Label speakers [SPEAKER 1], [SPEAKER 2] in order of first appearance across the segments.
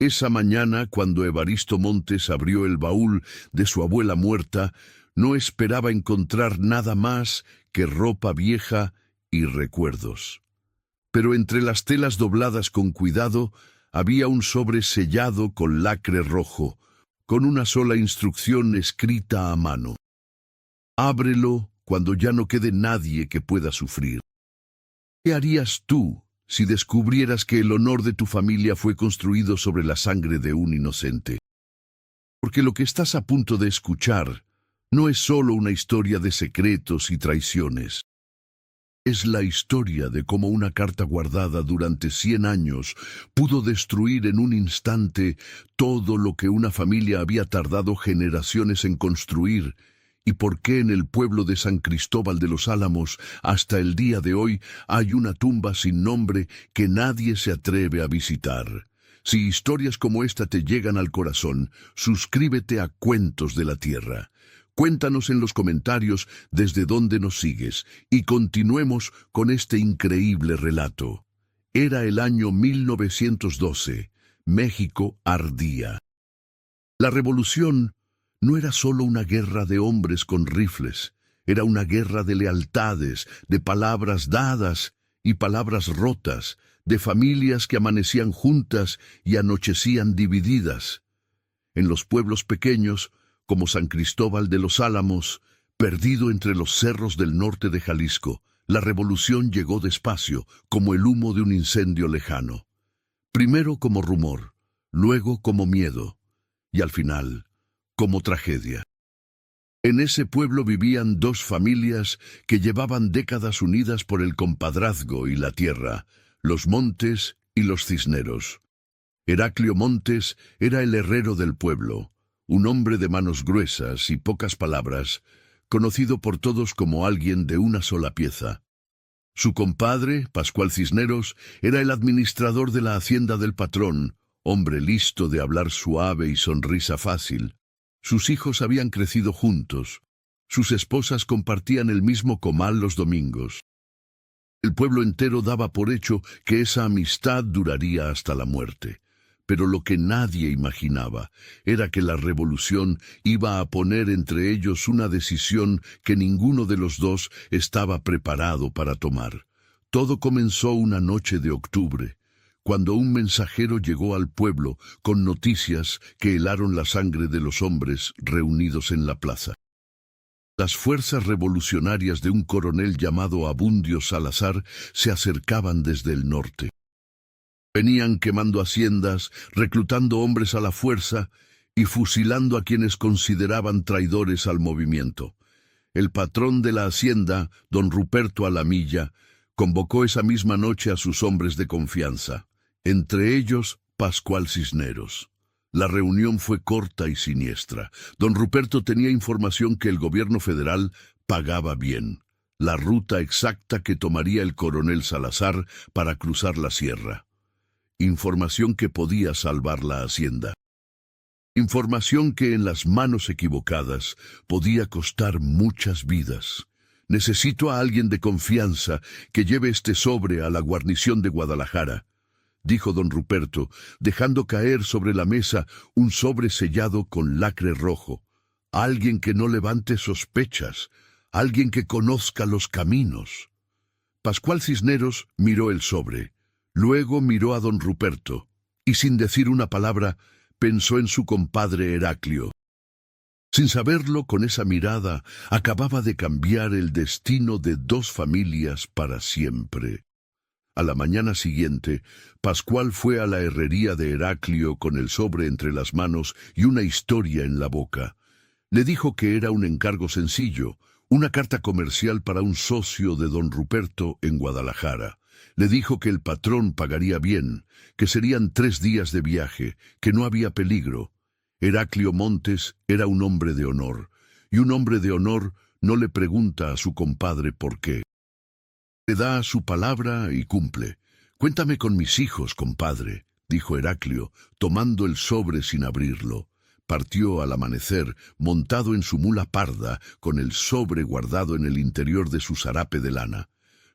[SPEAKER 1] Esa mañana, cuando Evaristo Montes abrió el baúl de su abuela muerta, no esperaba encontrar nada más que ropa vieja y recuerdos. Pero entre las telas dobladas con cuidado había un sobre sellado con lacre rojo, con una sola instrucción escrita a mano. Ábrelo cuando ya no quede nadie que pueda sufrir. ¿Qué harías tú si descubrieras que el honor de tu familia fue construido sobre la sangre de un inocente? Porque lo que estás a punto de escuchar no es solo una historia de secretos y traiciones. Es la historia de cómo una carta guardada durante 100 años pudo destruir en un instante todo lo que una familia había tardado generaciones en construir, y por qué en el pueblo de San Cristóbal de los Álamos hasta el día de hoy hay una tumba sin nombre que nadie se atreve a visitar. Si historias como esta te llegan al corazón, suscríbete a Cuentos de la Tierra. Cuéntanos en los comentarios desde dónde nos sigues y continuemos con este increíble relato. Era el año 1912. México ardía. La revolución no era solo una guerra de hombres con rifles, era una guerra de lealtades, de palabras dadas y palabras rotas, de familias que amanecían juntas y anochecían divididas. En los pueblos pequeños, como San Cristóbal de los Álamos, perdido entre los cerros del norte de Jalisco, la revolución llegó despacio, como el humo de un incendio lejano. Primero como rumor, luego como miedo, y al final, como tragedia. En ese pueblo vivían dos familias que llevaban décadas unidas por el compadrazgo y la tierra, los Montes y los Cisneros. Heraclio Montes era el herrero del pueblo, un hombre de manos gruesas y pocas palabras, conocido por todos como alguien de una sola pieza. Su compadre, Pascual Cisneros, era el administrador de la hacienda del patrón, hombre listo de hablar suave y sonrisa fácil. Sus hijos habían crecido juntos. Sus esposas compartían el mismo comal los domingos. El pueblo entero daba por hecho que esa amistad duraría hasta la muerte. Pero lo que nadie imaginaba era que la revolución iba a poner entre ellos una decisión que ninguno de los dos estaba preparado para tomar. Todo comenzó una noche de octubre, cuando un mensajero llegó al pueblo con noticias que helaron la sangre de los hombres reunidos en la plaza. Las fuerzas revolucionarias de un coronel llamado Abundio Salazar se acercaban desde el norte. Venían quemando haciendas, reclutando hombres a la fuerza y fusilando a quienes consideraban traidores al movimiento. El patrón de la hacienda, don Ruperto Alamilla, convocó esa misma noche a sus hombres de confianza, entre ellos Pascual Cisneros. La reunión fue corta y siniestra. Don Ruperto tenía información que el gobierno federal pagaba bien, la ruta exacta que tomaría el coronel Salazar para cruzar la sierra. Información que podía salvar la hacienda. Información que en las manos equivocadas podía costar muchas vidas. Necesito a alguien de confianza que lleve este sobre a la guarnición de Guadalajara, dijo don Ruperto, dejando caer sobre la mesa un sobre sellado con lacre rojo. Alguien que no levante sospechas, alguien que conozca los caminos. Pascual Cisneros miró el sobre. Luego miró a don Ruperto, y sin decir una palabra, pensó en su compadre Heraclio. Sin saberlo, con esa mirada, acababa de cambiar el destino de dos familias para siempre. A la mañana siguiente, Pascual fue a la herrería de Heraclio con el sobre entre las manos y una historia en la boca. Le dijo que era un encargo sencillo, una carta comercial para un socio de don Ruperto en Guadalajara. Le dijo que el patrón pagaría bien, que serían 3 días de viaje, que no había peligro. Heraclio Montes era un hombre de honor, y un hombre de honor no le pregunta a su compadre por qué. Le da su palabra y cumple. Cuéntame con mis hijos, compadre, dijo Heraclio, tomando el sobre sin abrirlo. Partió al amanecer, montado en su mula parda, con el sobre guardado en el interior de su zarape de lana.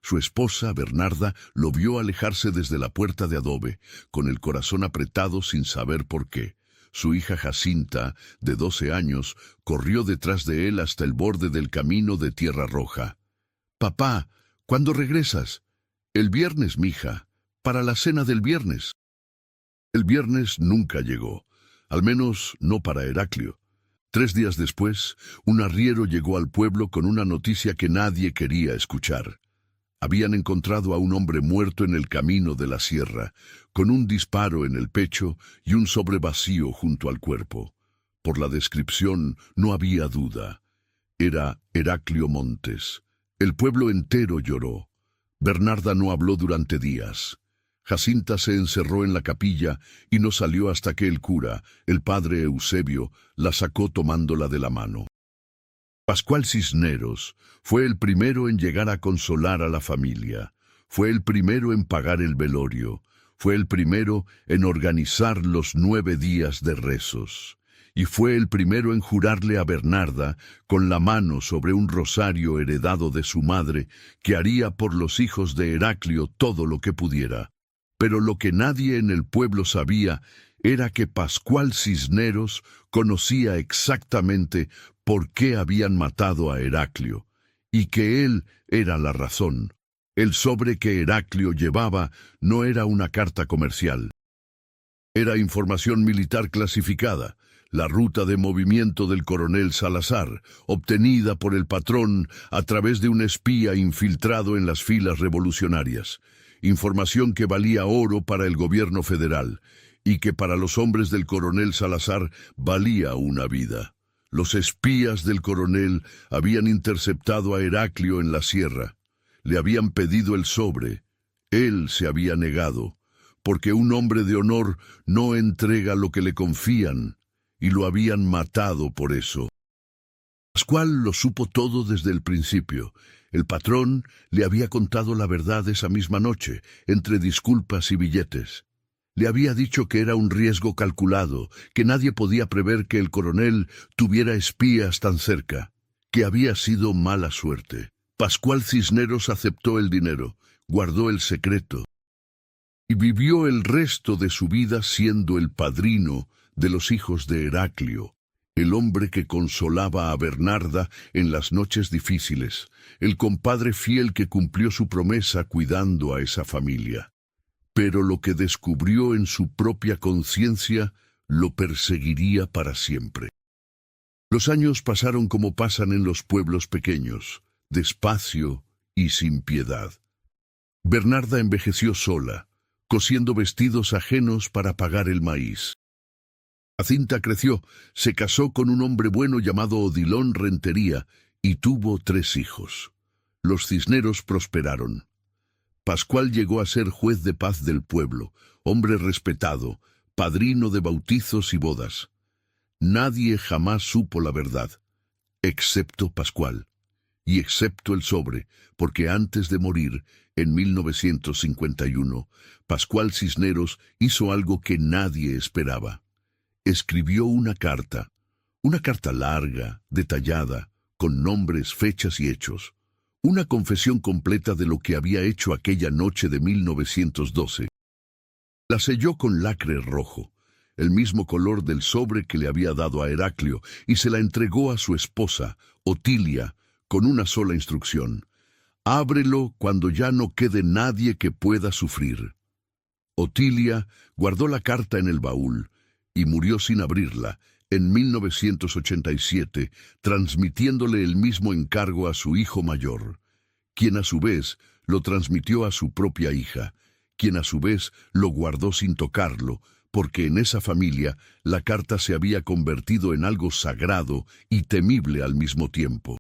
[SPEAKER 1] Su esposa, Bernarda, lo vio alejarse desde la puerta de adobe, con el corazón apretado sin saber por qué. Su hija Jacinta, de 12 años, corrió detrás de él hasta el borde del camino de Tierra Roja. «Papá, ¿cuándo regresas?» «El viernes, mija, para la cena del viernes». El viernes nunca llegó, al menos no para Heraclio. 3 días después, un arriero llegó al pueblo con una noticia que nadie quería escuchar. Habían encontrado a un hombre muerto en el camino de la sierra, con un disparo en el pecho y un sobre vacío junto al cuerpo. Por la descripción no había duda. Era Heraclio Montes. El pueblo entero lloró. Bernarda no habló durante días. Jacinta se encerró en la capilla y no salió hasta que el cura, el padre Eusebio, la sacó tomándola de la mano. Pascual Cisneros fue el primero en llegar a consolar a la familia, fue el primero en pagar el velorio, fue el primero en organizar los 9 días de rezos, y fue el primero en jurarle a Bernarda, con la mano sobre un rosario heredado de su madre, que haría por los hijos de Heraclio todo lo que pudiera. Pero lo que nadie en el pueblo sabía era que Pascual Cisneros conocía exactamente por qué habían matado a Heraclio, y que él era la razón. El sobre que Heraclio llevaba no era una carta comercial. Era información militar clasificada, la ruta de movimiento del coronel Salazar, obtenida por el patrón a través de un espía infiltrado en las filas revolucionarias. Información que valía oro para el gobierno federal, y que para los hombres del coronel Salazar valía una vida. Los espías del coronel habían interceptado a Heraclio en la sierra. Le habían pedido el sobre. Él se había negado, porque un hombre de honor no entrega lo que le confían, y lo habían matado por eso. Pascual lo supo todo desde el principio. El patrón le había contado la verdad esa misma noche, entre disculpas y billetes. Le había dicho que era un riesgo calculado, que nadie podía prever que el coronel tuviera espías tan cerca, que había sido mala suerte. Pascual Cisneros aceptó el dinero, guardó el secreto, y vivió el resto de su vida siendo el padrino de los hijos de Heraclio, el hombre que consolaba a Bernarda en las noches difíciles, el compadre fiel que cumplió su promesa cuidando a esa familia. Pero lo que descubrió en su propia conciencia lo perseguiría para siempre. Los años pasaron como pasan en los pueblos pequeños, despacio y sin piedad. Bernarda envejeció sola, cosiendo vestidos ajenos para pagar el maíz. Jacinta creció, se casó con un hombre bueno llamado Odilon Rentería y tuvo 3 hijos. Los Cisneros prosperaron. Pascual llegó a ser juez de paz del pueblo, hombre respetado, padrino de bautizos y bodas. Nadie jamás supo la verdad, excepto Pascual, y excepto el sobre, porque antes de morir, en 1951, Pascual Cisneros hizo algo que nadie esperaba. Escribió una carta larga, detallada, con nombres, fechas y hechos. Una confesión completa de lo que había hecho aquella noche de 1912. La selló con lacre rojo, el mismo color del sobre que le había dado a Heraclio, y se la entregó a su esposa, Otilia, con una sola instrucción: ábrelo cuando ya no quede nadie que pueda sufrir. Otilia guardó la carta en el baúl y murió sin abrirla, en 1987, transmitiéndole el mismo encargo a su hijo mayor, quien a su vez lo transmitió a su propia hija, quien a su vez lo guardó sin tocarlo, porque en esa familia la carta se había convertido en algo sagrado y temible al mismo tiempo.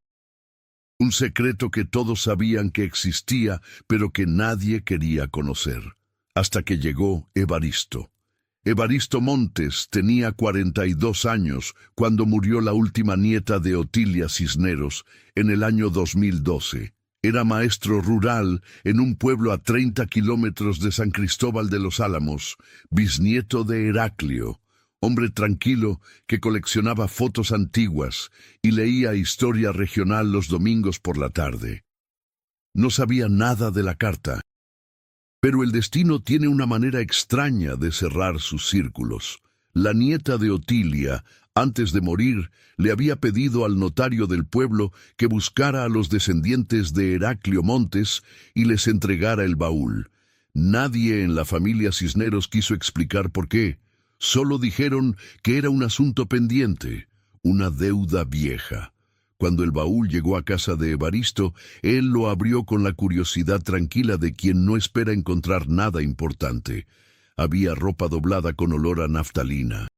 [SPEAKER 1] Un secreto que todos sabían que existía, pero que nadie quería conocer, hasta que llegó Evaristo. Evaristo Montes tenía 42 años cuando murió la última nieta de Otilia Cisneros en el año 2012. Era maestro rural en un pueblo a 30 kilómetros de San Cristóbal de los Álamos, bisnieto de Heraclio, hombre tranquilo que coleccionaba fotos antiguas y leía historia regional los domingos por la tarde. No sabía nada de la carta. Pero el destino tiene una manera extraña de cerrar sus círculos. La nieta de Otilia, antes de morir, le había pedido al notario del pueblo que buscara a los descendientes de Heraclio Montes y les entregara el baúl. Nadie en la familia Cisneros quiso explicar por qué. Solo dijeron que era un asunto pendiente, una deuda vieja. Cuando el baúl llegó a casa de Evaristo, él lo abrió con la curiosidad tranquila de quien no espera encontrar nada importante. Había ropa doblada con olor a naftalina,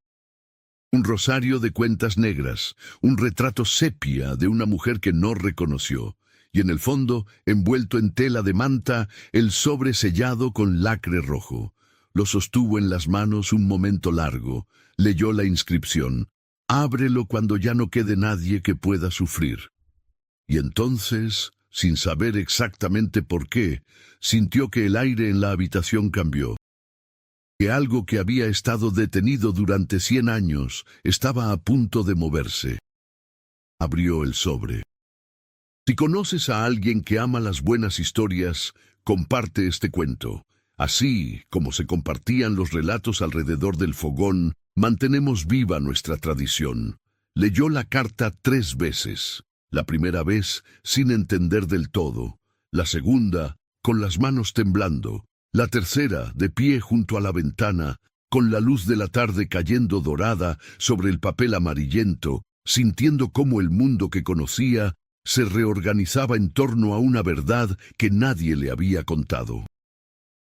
[SPEAKER 1] un rosario de cuentas negras, un retrato sepia de una mujer que no reconoció, y en el fondo, envuelto en tela de manta, el sobre sellado con lacre rojo. Lo sostuvo en las manos un momento largo, leyó la inscripción: «Ábrelo cuando ya no quede nadie que pueda sufrir». Y entonces, sin saber exactamente por qué, sintió que el aire en la habitación cambió, que algo que había estado detenido durante 100 años estaba a punto de moverse. Abrió el sobre. Si conoces a alguien que ama las buenas historias, comparte este cuento. Así como se compartían los relatos alrededor del fogón, mantenemos viva nuestra tradición. Leyó la carta 3 veces. La primera vez sin entender del todo. La segunda, con las manos temblando. La tercera, de pie junto a la ventana, con la luz de la tarde cayendo dorada sobre el papel amarillento, sintiendo cómo el mundo que conocía se reorganizaba en torno a una verdad que nadie le había contado.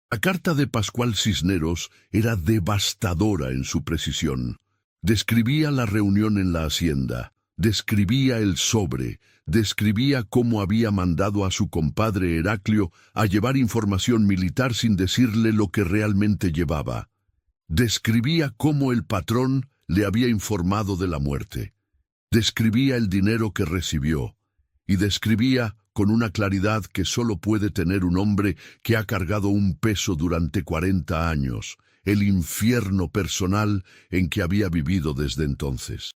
[SPEAKER 1] La carta de Pascual Cisneros era devastadora en su precisión. Describía la reunión en la hacienda, describía el sobre, describía cómo había mandado a su compadre Heraclio a llevar información militar sin decirle lo que realmente llevaba. Describía cómo el patrón le había informado de la muerte. Describía el dinero que recibió. Y describía, con una claridad que solo puede tener un hombre que ha cargado un peso durante 40 años, el infierno personal en que había vivido desde entonces.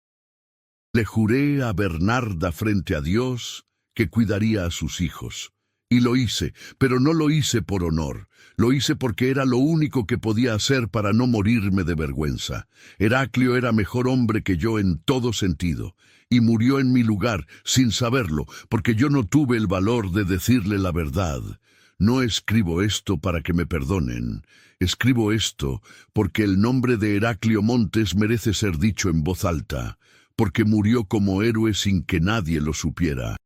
[SPEAKER 1] Le juré a Bernarda frente a Dios que cuidaría a sus hijos. Y lo hice, pero no lo hice por honor. Lo hice porque era lo único que podía hacer para no morirme de vergüenza. Heraclio era mejor hombre que yo en todo sentido, y murió en mi lugar sin saberlo, porque yo no tuve el valor de decirle la verdad. No escribo esto para que me perdonen. Escribo esto porque el nombre de Heraclio Montes merece ser dicho en voz alta, porque murió como héroe sin que nadie lo supiera.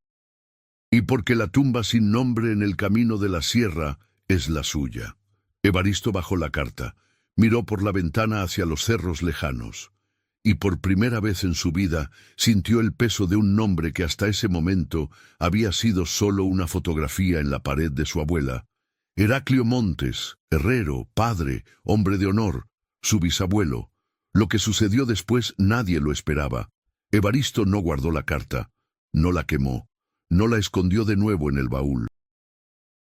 [SPEAKER 1] Y porque la tumba sin nombre en el camino de la sierra es la suya. Evaristo bajó la carta, miró por la ventana hacia los cerros lejanos, y por primera vez en su vida sintió el peso de un nombre que hasta ese momento había sido solo una fotografía en la pared de su abuela. Heraclio Montes, herrero, padre, hombre de honor, su bisabuelo. Lo que sucedió después nadie lo esperaba. Evaristo no guardó la carta, no la quemó, no la escondió de nuevo en el baúl.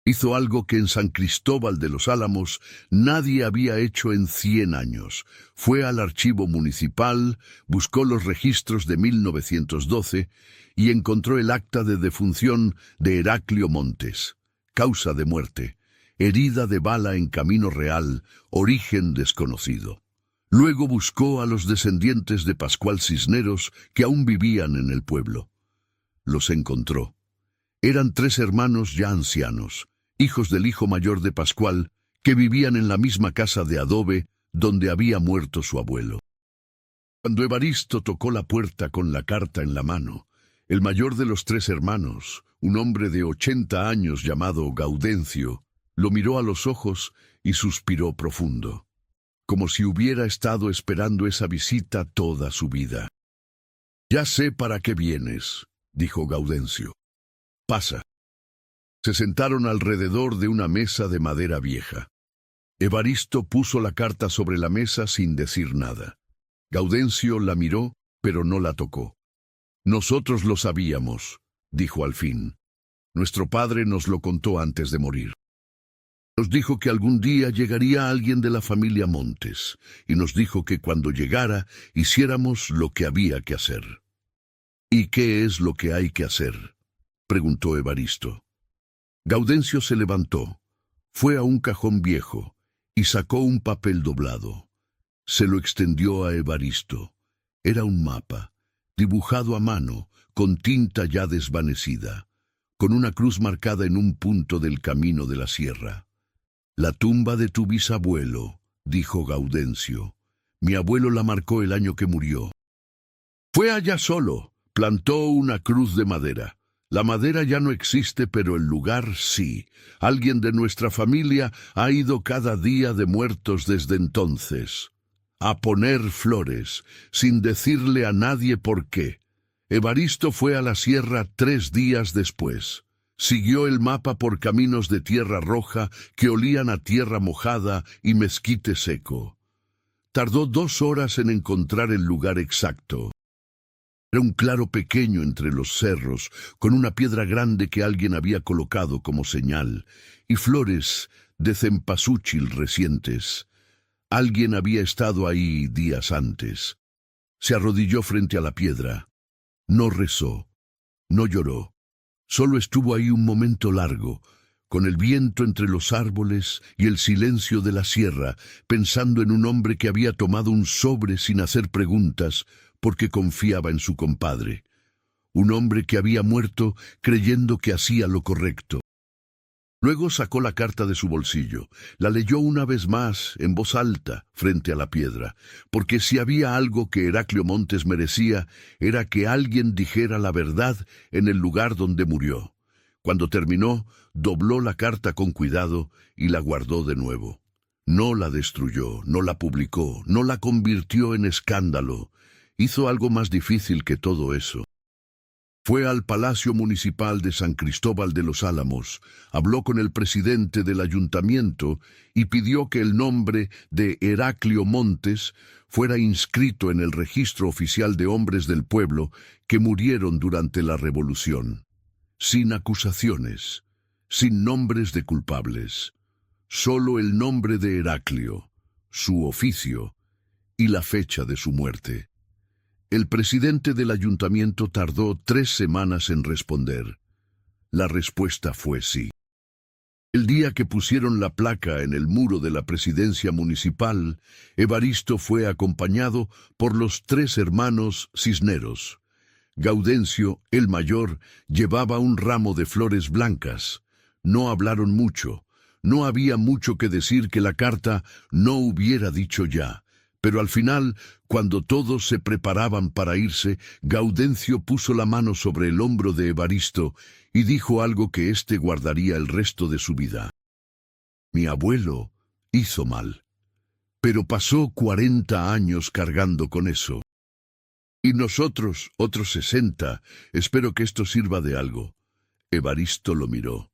[SPEAKER 1] Hizo algo que en San Cristóbal de los Álamos nadie había hecho en 100 años. Fue al archivo municipal, buscó los registros de 1912 y encontró el acta de defunción de Heraclio Montes. Causa de muerte: herida de bala en Camino Real, origen desconocido. Luego buscó a los descendientes de Pascual Cisneros que aún vivían en el pueblo. Los encontró. Eran 3 hermanos ya ancianos, hijos del hijo mayor de Pascual, que vivían en la misma casa de adobe donde había muerto su abuelo. Cuando Evaristo tocó la puerta con la carta en la mano, el mayor de los 3 hermanos, un hombre de 80 años llamado Gaudencio, lo miró a los ojos y suspiró profundo, como si hubiera estado esperando esa visita toda su vida. «Ya sé para qué vienes», dijo Gaudencio. «Pasa». Se sentaron alrededor de una mesa de madera vieja. Evaristo puso la carta sobre la mesa sin decir nada. Gaudencio la miró, pero no la tocó. «Nosotros lo sabíamos», dijo al fin. «Nuestro padre nos lo contó antes de morir. Nos dijo que algún día llegaría alguien de la familia Montes, y nos dijo que cuando llegara hiciéramos lo que había que hacer». «¿Y qué es lo que hay que hacer?», preguntó Evaristo. Gaudencio se levantó, fue a un cajón viejo y sacó un papel doblado. Se lo extendió a Evaristo. Era un mapa, dibujado a mano, con tinta ya desvanecida, con una cruz marcada en un punto del camino de la sierra. «La tumba de tu bisabuelo», dijo Gaudencio. «Mi abuelo la marcó el año que murió. Fue allá solo, plantó una cruz de madera. La madera ya no existe, pero el lugar sí. Alguien de nuestra familia ha ido cada día de muertos desde entonces a poner flores, sin decirle a nadie por qué. Evaristo fue a la sierra 3 días después. Siguió el mapa por caminos de tierra roja que olían a tierra mojada y mezquite seco. Tardó 2 horas en encontrar el lugar exacto. Era un claro pequeño entre los cerros, con una piedra grande que alguien había colocado como señal, y flores de cempasúchil recientes. Alguien había estado ahí días antes. Se arrodilló frente a la piedra. No rezó, no lloró. Solo estuvo ahí un momento largo, con el viento entre los árboles y el silencio de la sierra, pensando en un hombre que había tomado un sobre sin hacer preguntas, porque confiaba en su compadre. Un hombre que había muerto creyendo que hacía lo correcto. Luego sacó la carta de su bolsillo, la leyó una vez más, en voz alta, frente a la piedra, porque si había algo que Heraclio Montes merecía, era que alguien dijera la verdad en el lugar donde murió. Cuando terminó, dobló la carta con cuidado y la guardó de nuevo. No la destruyó, no la publicó, no la convirtió en escándalo. Hizo algo más difícil que todo eso. Fue al Palacio Municipal de San Cristóbal de los Álamos, habló con el presidente del ayuntamiento y pidió que el nombre de Heraclio Montes fuera inscrito en el registro oficial de hombres del pueblo que murieron durante la revolución. Sin acusaciones, sin nombres de culpables, solo el nombre de Heraclio, su oficio y la fecha de su muerte. El presidente del ayuntamiento tardó 3 semanas en responder. La respuesta fue sí. El día que pusieron la placa en el muro de la presidencia municipal, Evaristo fue acompañado por los 3 hermanos Cisneros. Gaudencio, el mayor, llevaba un ramo de flores blancas. No hablaron mucho. No había mucho que decir que la carta no hubiera dicho ya. Pero al final, cuando todos se preparaban para irse, Gaudencio puso la mano sobre el hombro de Evaristo y dijo algo que éste guardaría el resto de su vida. Mi abuelo hizo mal, pero pasó 40 años cargando con eso. Y nosotros, otros 60, espero que esto sirva de algo. Evaristo lo miró.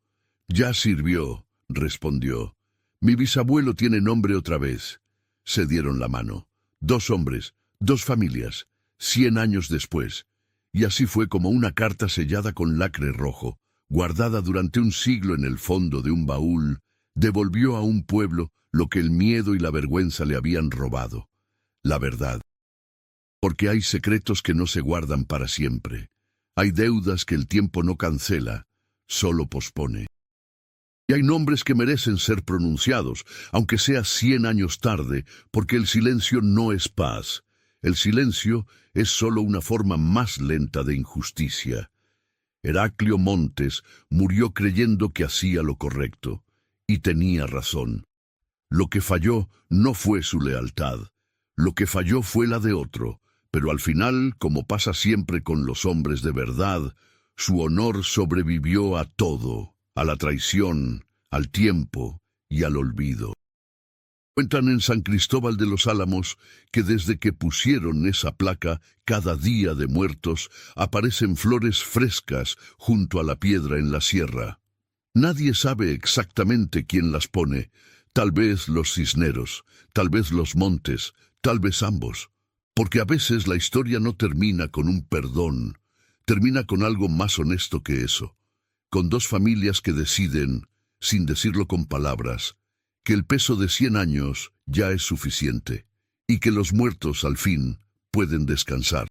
[SPEAKER 1] Ya sirvió, respondió. Mi bisabuelo tiene nombre otra vez. Se dieron la mano. 2 hombres, 2 familias, 100 años después. Y así fue como una carta sellada con lacre rojo, guardada durante un siglo en el fondo de un baúl, devolvió a un pueblo lo que el miedo y la vergüenza le habían robado. La verdad. Porque hay secretos que no se guardan para siempre. Hay deudas que el tiempo no cancela, solo pospone. Y hay nombres que merecen ser pronunciados, aunque sea 100 años tarde, porque el silencio no es paz. El silencio es solo una forma más lenta de injusticia. Heraclio Montes murió creyendo que hacía lo correcto, y tenía razón. Lo que falló no fue su lealtad, lo que falló fue la de otro, pero al final, como pasa siempre con los hombres de verdad, su honor sobrevivió a todo. A la traición, al tiempo y al olvido. Cuentan en San Cristóbal de los Álamos que desde que pusieron esa placa, cada día de muertos, aparecen flores frescas junto a la piedra en la sierra. Nadie sabe exactamente quién las pone, tal vez los Cisneros, tal vez los Montes, tal vez ambos, porque a veces la historia no termina con un perdón, termina con algo más honesto que eso. Con 2 familias que deciden, sin decirlo con palabras, que el peso de 100 años ya es suficiente y que los muertos al fin pueden descansar.